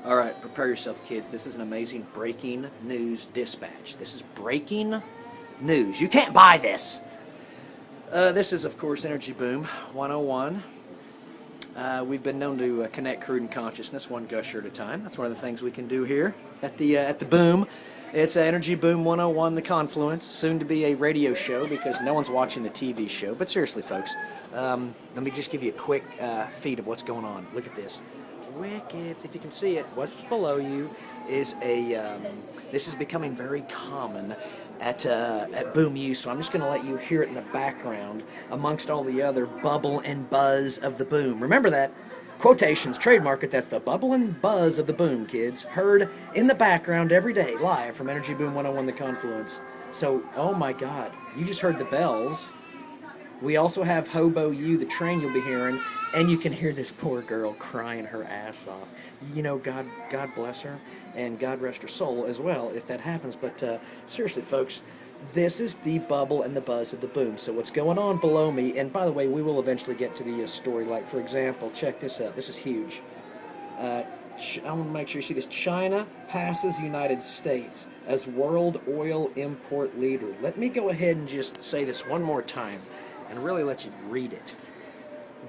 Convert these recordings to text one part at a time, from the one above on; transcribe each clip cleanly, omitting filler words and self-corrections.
All right, prepare yourself, kids. This is an amazing breaking news dispatch. This is breaking news. You can't buy this. This is, of course, Energy Boom 101. We've been known to connect crude and consciousness one gusher at a time. That's one of the things we can do here at the Boom. It's Energy Boom 101, the Confluence, soon to be a radio show because no one's watching the TV show. But seriously, folks, let me just give you a quick feed of what's going on. Look at this. Wicked. If you can see it, what's below you is this is becoming very common at Boom U, so I'm just going to let you hear it in the background amongst all the other bubble and buzz of the Boom. Remember that. Quotations, trademark it, that's the bubble and buzz of the Boom, kids. Heard in the background every day, live from Energy Boom 101, the Confluence. So, oh my God, you just heard the bells. We also have Hobo U, the train you'll be hearing, and you can hear this poor girl crying her ass off. You know, God bless her, and God rest her soul as well, if that happens. But seriously, folks, this is the bubble and the buzz of the Boom. So what's going on below me, and by the way, we will eventually get to the story. Like, for example, check this out. This is huge. I want to make sure you see this. China passes United States as world oil import leader. Let me go ahead and just say this one more time and really let you read it.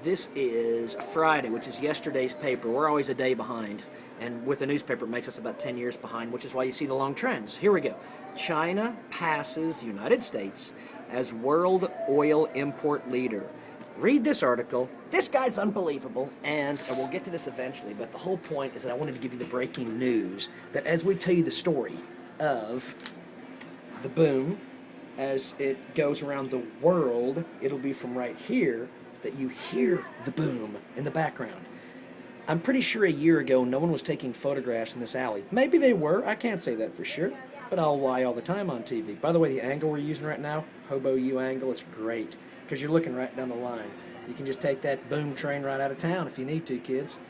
This is Friday, which is yesterday's paper. We're always a day behind. And with the newspaper, it makes us about 10 years behind, which is why you see the long trends. Here we go. China passes United States as world oil import leader. Read this article. This guy's unbelievable, and we'll get to this eventually, but the whole point is that I wanted to give you the breaking news that as we tell you the story of the Boom, as it goes around the world, it'll be from right here that you hear the Boom in the background. I'm pretty sure a year ago no one was taking photographs in this alley. Maybe they were, I can't say that for sure, but I'll lie all the time on TV. By the way, the angle we're using right now, Hobo U angle, it's great, because you're looking right down the line. You can just take that Boom train right out of town if you need to, kids.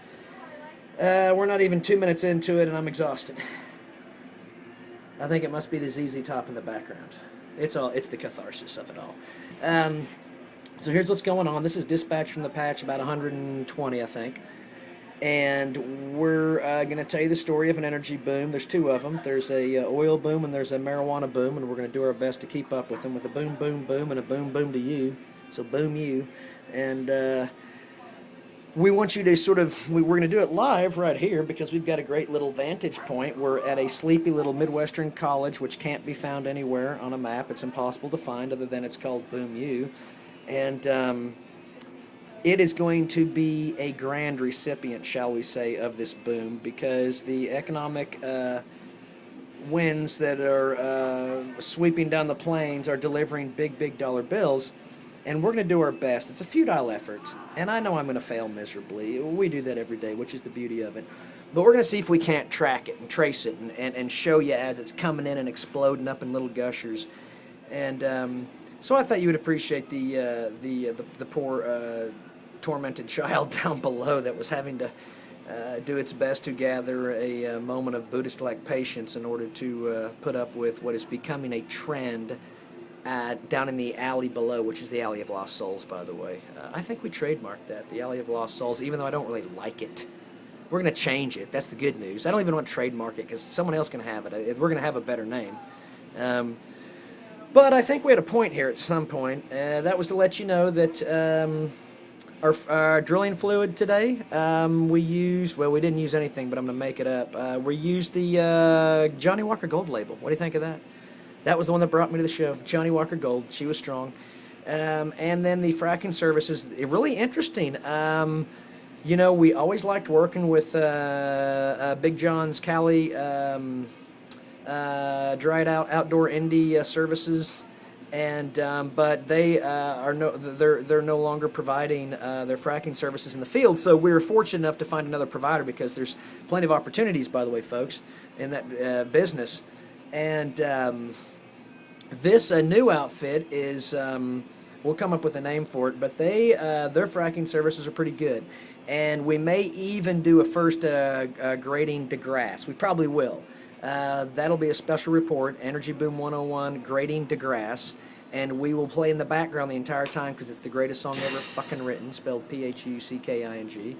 We're not even 2 minutes into it and I'm exhausted. I think it must be the ZZ Top in the background. It's the catharsis of it all. So here's what's going on. This is dispatch from the patch, about 120, I think. And we're going to tell you the story of an energy boom. There's two of them. There's a oil boom and there's a marijuana boom, and we're going to do our best to keep up with them with a boom, boom, boom, and a boom, boom to you. So boom you. And we want you to we're going to do it live right here because we've got a great little vantage point. We're at a sleepy little Midwestern college, which can't be found anywhere on a map. It's impossible to find other than it's called Boom U. And it is going to be a grand recipient, shall we say, of this boom because the economic winds that are sweeping down the plains are delivering big, big dollar bills. And we're going to do our best. It's a futile effort, and I know I'm going to fail miserably. We do that every day, which is the beauty of it. But we're going to see if we can't track it and trace it and show you as it's coming in and exploding up in little gushers. And so I thought you would appreciate the poor tormented child down below that was having to do its best to gather a moment of Buddhist-like patience in order to put up with what is becoming a trend down in the alley below, which is the Alley of Lost Souls, by the way. I think we trademarked that, the Alley of Lost Souls, even though I don't really like it. We're going to change it. That's the good news. I don't even want to trademark it because someone else can have it. We're going to have a better name. But I think we had a point here at some point. That was to let you know that our drilling fluid today, we didn't use anything, but I'm going to make it up. We used the Johnny Walker Gold label. What do you think of that? That was the one that brought me to the show, Johnny Walker Gold. She was strong. And then the fracking services, really interesting. We always liked working with Big John's Cali dried out outdoor indie services, and but they they're no longer providing their fracking services in the field. So we were fortunate enough to find another provider because there's plenty of opportunities, by the way, folks, in that business. And this new outfit is, we'll come up with a name for it, but their fracking services are pretty good. And we may even do a first grading to grass. We probably will. That'll be a special report, Energy Boom 101, grading to grass. And we will play in the background the entire time because it's the greatest song ever fucking written, spelled Phucking.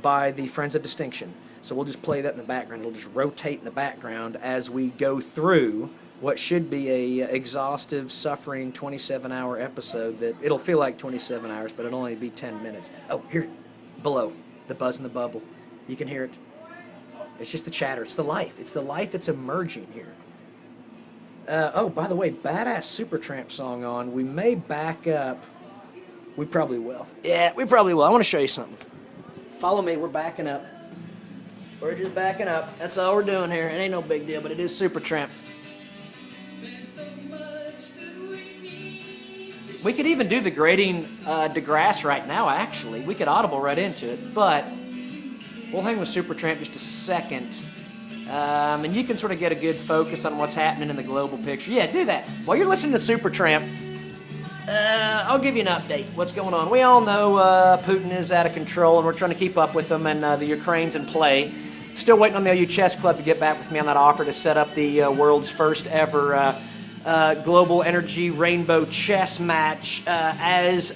by the Friends of Distinction. So we'll just play that in the background. It'll just rotate in the background as we go through what should be a exhaustive, suffering 27-hour episode that it'll feel like 27 hours, but it'll only be 10 minutes. Oh, here, below, the buzz in the bubble. You can hear it. It's just the chatter. It's the life. It's the life that's emerging here. Oh, by the way, badass Supertramp song on. We may back up. We probably will. Yeah, we probably will. I want to show you something. Follow me. We're backing up. We're just backing up. That's all we're doing here. It ain't no big deal, but it is Supertramp. We could even do the grading DeGrasse right now, actually. We could audible right into it, but we'll hang with Supertramp just a second. And you can sort of get a good focus on what's happening in the global picture. Yeah, do that. While you're listening to Supertramp, I'll give you an update. What's going on? We all know Putin is out of control, and we're trying to keep up with him, and the Ukraine's in play. Still waiting on the OU Chess Club to get back with me on that offer to set up the world's first ever global energy rainbow chess match as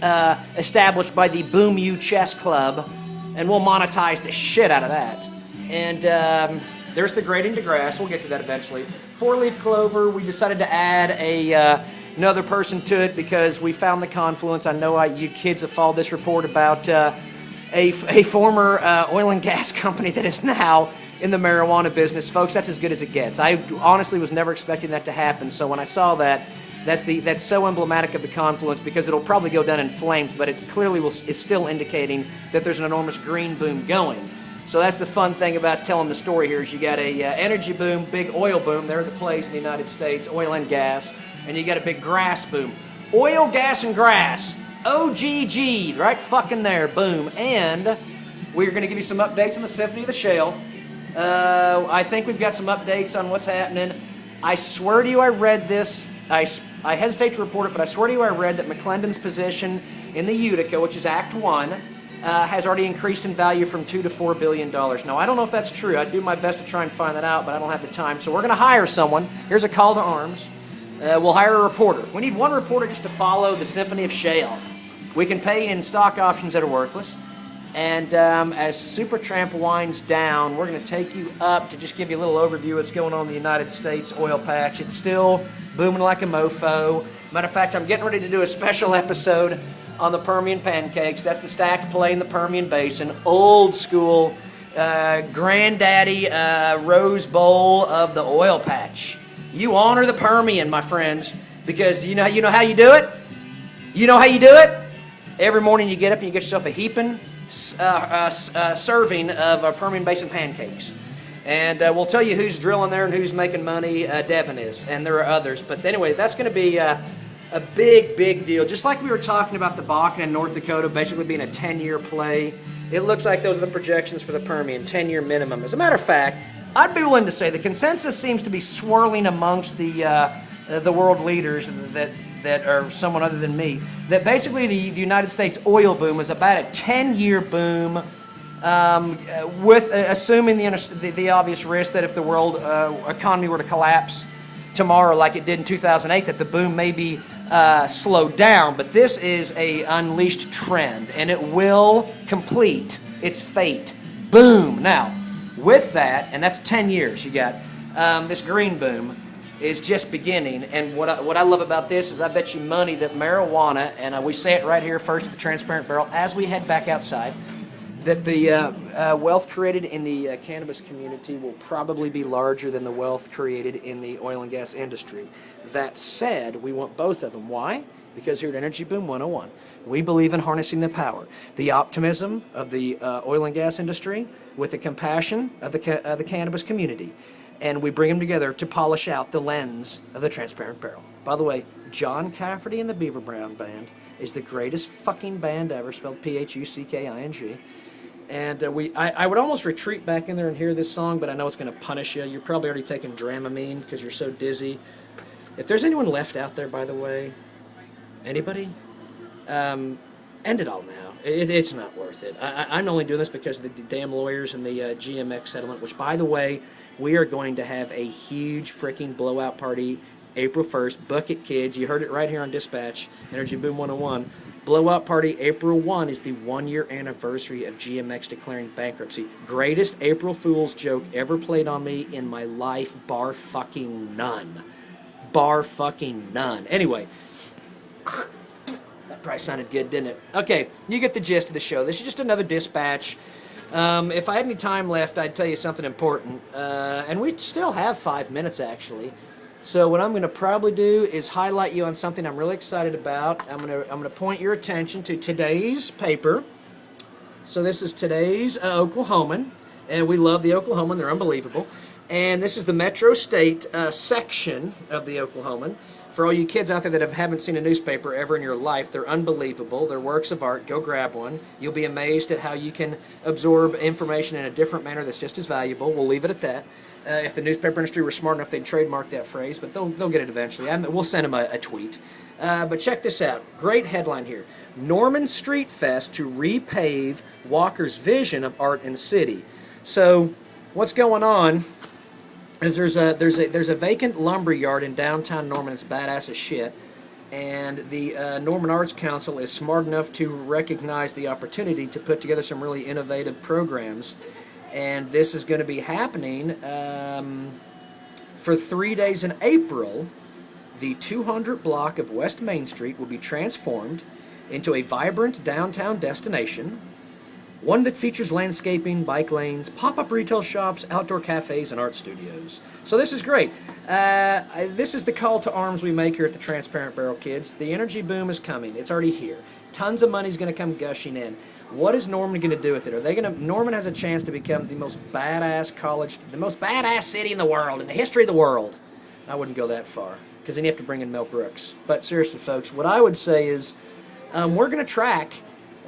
established by the Boom U Chess Club, and we'll monetize the shit out of that. And there's the grading DeGrasse. We'll get to that eventually. Four-leaf clover, we decided to add another person to it because we found the Confluence. I know you kids have followed this report about a former oil and gas company that is now in the marijuana business. Folks, that's as good as it gets. I honestly was never expecting that to happen, so when I saw that, that's so emblematic of the Confluence because it'll probably go down in flames, but it clearly is still indicating that there's an enormous green boom going. So that's the fun thing about telling the story here is you got a energy boom, big oil boom. There are the plays in the United States, oil and gas, and you got a big grass boom. Oil, gas, and grass. OGG, right fucking there, boom. And we're going to give you some updates on the Symphony of the Shale. I think we've got some updates on what's happening. I swear to you I read this. I hesitate to report it, but I swear to you I read that McClendon's position in the Utica, which is Act 1, has already increased in value from $2 to $4 billion. Now, I don't know if that's true. I'd do my best to try and find that out, but I don't have the time. So we're going to hire someone. Here's a call to arms. We'll hire a reporter. We need one reporter just to follow the Symphony of Shale. We can pay in stock options that are worthless. And as Supertramp winds down, we're going to take you up to just give you a little overview of what's going on in the United States oil patch. It's still booming like a mofo. Matter of fact, I'm getting ready to do a special episode on the Permian pancakes. That's the stacked play in the Permian Basin. Old school, granddaddy Rose Bowl of the oil patch. You honor the Permian, my friends, because you know how you do it? You know how you do it? Every morning you get up and you get yourself a heaping serving of Permian Basin pancakes. And we'll tell you who's drilling there and who's making money. Devon is, and there are others. But anyway, that's going to be a big, big deal. Just like we were talking about the Bakken and North Dakota basically being a 10-year play, it looks like those are the projections for the Permian, 10-year minimum. As a matter of fact, I'd be willing to say the consensus seems to be swirling amongst the world leaders that are someone other than me, that basically the United States oil boom is about a 10-year boom, with assuming the obvious risk that if the world economy were to collapse tomorrow like it did in 2008, that the boom may be slowed down. But this is a unleashed trend, and it will complete its fate. Boom. Now, with that, and that's 10 years, you got this green boom is just beginning. And what I love about this is I bet you money that marijuana, and we say it right here first at the Transparent Barrel as we head back outside, that the wealth created in the cannabis community will probably be larger than the wealth created in the oil and gas industry. That said, we want both of them. Why? Because here at Energy Boom 101, we believe in harnessing the power, the optimism of the oil and gas industry with the compassion of the cannabis community. And we bring them together to polish out the lens of the Transparent Barrel. By the way, John Cafferty and the Beaver Brown Band is the greatest fucking band ever, spelled P-H-U-C-K-I-N-G. And I would almost retreat back in there and hear this song, but I know it's going to punish you. You're probably already taking Dramamine because you're so dizzy. If there's anyone left out there, by the way, anybody, end it all now. It's not worth it. I'm only doing this because of the damn lawyers and the GMX settlement, which, by the way, we are going to have a huge freaking blowout party April 1st. Book it, kids. You heard it right here on Dispatch, Energy Boom 101. Blowout Party, April 1 is the 1-year anniversary of GMX declaring bankruptcy. Greatest April Fool's joke ever played on me in my life, bar fucking none. Bar fucking none. Anyway, that probably sounded good, didn't it? Okay, you get the gist of the show. This is just another dispatch. If I had any time left, I'd tell you something important. And we still have 5 minutes, actually. So what I'm going to probably do is highlight you on something I'm really excited about. I'm going to point your attention to today's paper. So this is today's Oklahoman, and we love the Oklahoman. They're unbelievable. And this is the Metro State section of the Oklahoman. For all you kids out there that haven't seen a newspaper ever in your life, they're unbelievable. They're works of art. Go grab one. You'll be amazed at how you can absorb information in a different manner that's just as valuable. We'll leave it at that. If the newspaper industry were smart enough, they'd trademark that phrase, but they'll get it eventually. We'll send them a tweet. But check this out. Great headline here. Norman Street Fest to repave Walker's vision of art and city. So what's going on is there's a vacant lumber yard in downtown Norman. It's badass as shit. And the Norman Arts Council is smart enough to recognize the opportunity to put together some really innovative programs. And this is going to be happening for 3 days in April. The 200 block of West Main Street will be transformed into a vibrant downtown destination, one that features landscaping, bike lanes, pop-up retail shops, outdoor cafes, and art studios. So this is great. This is the call to arms we make here at the Transparent Barrel, kids. The energy boom is coming. It's already here. Tons of money's going to come gushing in. What is Norman going to do with it? Are they going to? Norman has a chance to become the most badass college, the most badass city in the world, in the history of the world. I wouldn't go that far, because then you have to bring in Mel Brooks. But seriously, folks, what I would say is we're going to track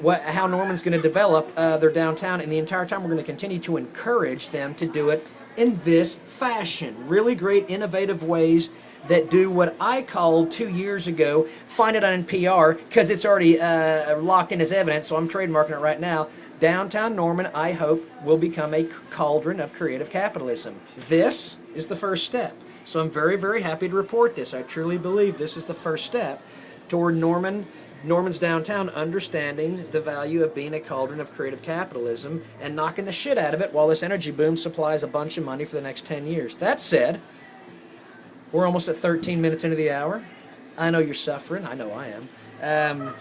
how Norman's going to develop their downtown, and the entire time we're going to continue to encourage them to do it in this fashion. Really great, innovative ways that do what I called 2 years ago, find it on NPR, because it's already locked in as evidence, so I'm trademarking it right now. Downtown Norman, I hope, will become a cauldron of creative capitalism. This is the first step. So I'm very, very happy to report this. I truly believe this is the first step toward Norman's downtown understanding the value of being a cauldron of creative capitalism and knocking the shit out of it while this energy boom supplies a bunch of money for the next 10 years. That said, we're almost at 13 minutes into the hour. I know you're suffering. I know I am.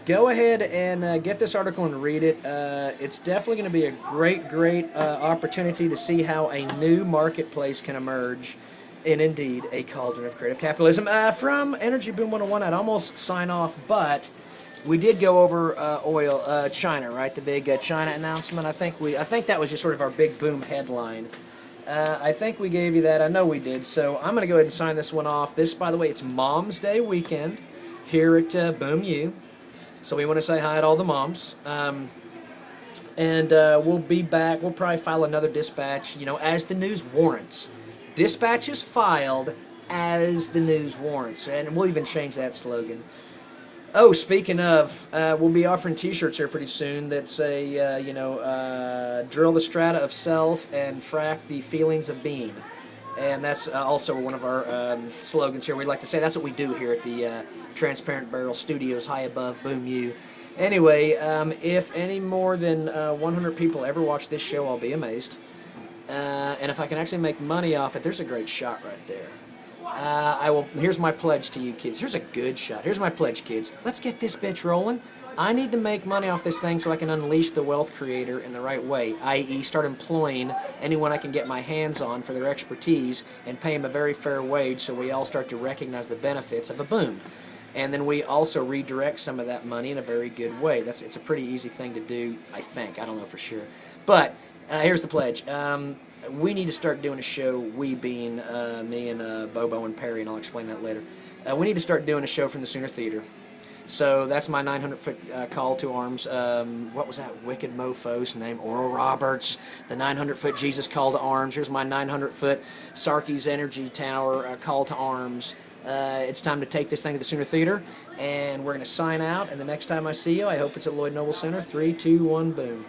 Go ahead and get this article and read it. It's definitely going to be a great opportunity to see how a new marketplace can emerge in, indeed, a cauldron of creative capitalism. From Energy Boom 101, I'd almost sign off, but we did go over China, right? The big China announcement. I think that was just sort of our big boom headline. I think we gave you that. I know we did. So I'm going to go ahead and sign this one off. This, by the way, it's Mom's Day weekend here at Boom U. So we want to say hi to all the moms. And we'll be back. We'll probably file another dispatch, as the news warrants. Dispatch is filed as the news warrants. And we'll even change that slogan. Oh, speaking of, we'll be offering T-shirts here pretty soon that say, drill the strata of self and frack the feelings of being. And that's also one of our slogans here. We'd like to say that's what we do here at the Transparent Barrel Studios, high above Boom U. Anyway, if any more than 100 people ever watch this show, I'll be amazed. And if I can actually make money off it, there's a great shot right there. Here's my pledge to you kids. Here's a good shot. Here's my pledge, kids. Let's get this bitch rolling. I need to make money off this thing so I can unleash the wealth creator in the right way, i.e. start employing anyone I can get my hands on for their expertise and pay them a very fair wage so we all start to recognize the benefits of a boom. And then we also redirect some of that money in a very good way. It's a pretty easy thing to do, I think. I don't know for sure. But here's the pledge. We need to start doing a show, we being me and Bobo and Perry, and I'll explain that later. We need to start doing a show from the Sooner Theater. So that's my 900-foot call to arms. What was that wicked mofo's name? Oral Roberts. The 900-foot Jesus call to arms. Here's my 900-foot Sarkey's Energy Tower call to arms. It's time to take this thing to the Sooner Theater, and we're going to sign out. And the next time I see you, I hope it's at Lloyd Noble Center. 3, 2, 1, boom.